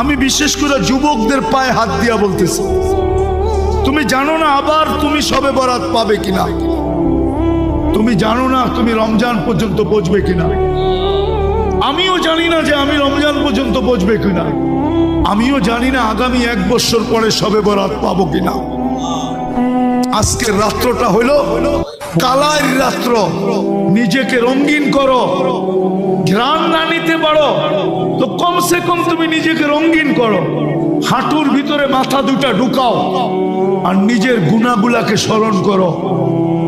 আমি বিশেষ করে যুবকদের পায়ে হাত দিয়া বলতেছি, তুমি জানো না আবার তুমি শবে বরাত পাবে কিনা, তুমি জানো না তুমি রমজান পর্যন্ত পৌঁছবে কিনা। আমিও জানি না যে আমি রমজান পর্যন্ত পৌঁছবে কিনা, আমিও জানি না আগামী 1 বছর পরে শবে বরাত পাবো কিনা। আজকের রাত্রটা হইল কালার রাত্র, নিজেকে রঙিন করো। ঘ্রাণ না নিতে পারো তো কমসে কম তুমি নিজেকে রঙিন করো, হাঁটুর ভিতরে মাথা দুটা ঢুকাও আর নিজের গুনাহগুলাকে স্মরণ করো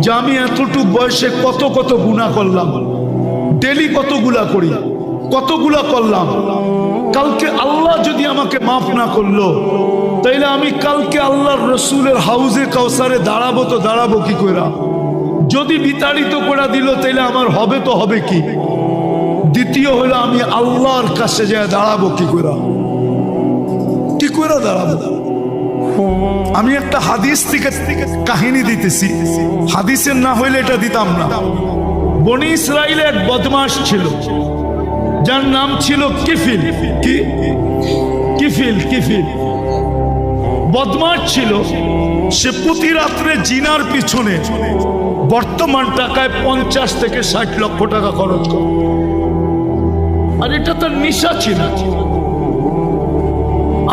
যে আমি এতটুক বয়সে কত কত গুনাহ করলাম, ডেলি কতগুলা করি, কতগুলা করলাম। কালকে আল্লাহ যদি আমাকে মাফ না করলো তাইলে আমি কালকে আল্লাহর রসুলের হাউজে কাউসারে দাঁড়াবো তো দাঁড়াবো কি কইরা? যদি বিতাড়িত করে দিল তাইলে আমার হবে তো হবে কি? দ্বিতীয় হলো আমি আল্লাহর কাছে যায় দাঁড়াবো কি কইরা? কি কইরা দাঁড়াবো? আমি একটা হাদিস থেকে কাহিনী দিতেছি, হাদিসের না হইলে এটা দিতাম না। বনি ইসরাইলে এক বদমাশ ছিল যার নাম ছিল কিফিল। কি কিফিল? কিফিল বদমাশ ছিল। সে প্রতি রাত্রে জিনার পিছনে বর্তমান টাকায় 50 থেকে 60 লক্ষ টাকা খরচ করে, আর এটা তার নেশা ছিল।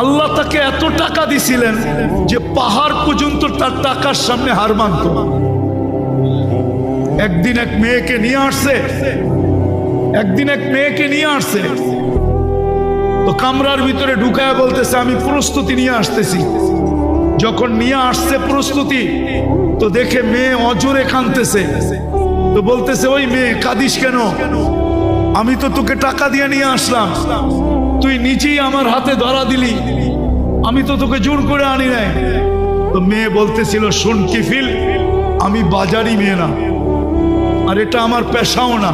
আল্লাহ তাকে এত টাকা দিছিলেন যে পাহাড় পর্যন্ত তার টাকার সামনে হার মানত। একদিন এক মেয়েকে নিয়ে আসছে, তো কামরার ভিতরে ঢুকায় বলতেছে আমি প্রস্তুতি নিয়ে আসতেছি। যখন নিয়ে আসছে প্রস্তুতি, তো দেখে মেয়ে অজরে কাঁদতেছে। তো বলতেছে ওই মেয়ে কাঁদিস কেন? আমি তো তোকে টাকা দিয়ে নিয়ে আসলাম, তুই নিজেই আমার হাতে ধরা দিলি, আমি তো তোকে জোর করে আনি নাই। তো মেয়ে বলতেছিল শোন কিফিল, আমি বাজারি মেয়ে না, আর এটা আমার পেশাও না,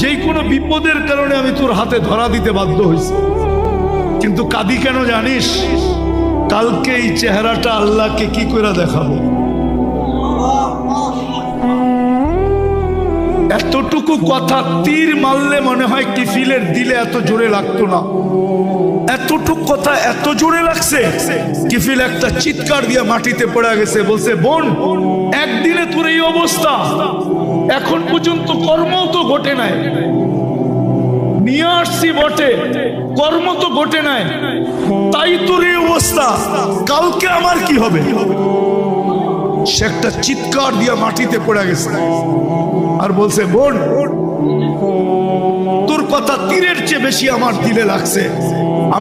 যেই কোনো বিপদের কারণে আমি তোর হাতে ধরা দিতে বাধ্য হয়েছি। কিন্তু কাঁদি কেন জানিস? কালকে এই চেহারাটা আল্লাহকে কি করে দেখাবো। এতটুকু কথা তীর মারলে মনে হয় কিফিলের দিলে এত জোরে লাগতো না। এতটুকু কথা এত জোরে লাগছে, কিফিল একটা চিৎকার দিয়ে মাটিতে পড়ে গেছে। বলছে বোন, একদিনে তোর এই অবস্থা, এখন পর্যন্ত কর্ম তো ঘটে নাই। নিয়ে আসছি বটে, কর্ম তো ঘটে নাই, তাই তোর এই অবস্থা, কালকে আমার কি হবে? সে একটা চিৎকার দিয়ে মাটিতে পড়ে গেছে আর বলছে বোন, তোর কথা তীরের চেয়ে বেশি আমার দিলে লাগছে।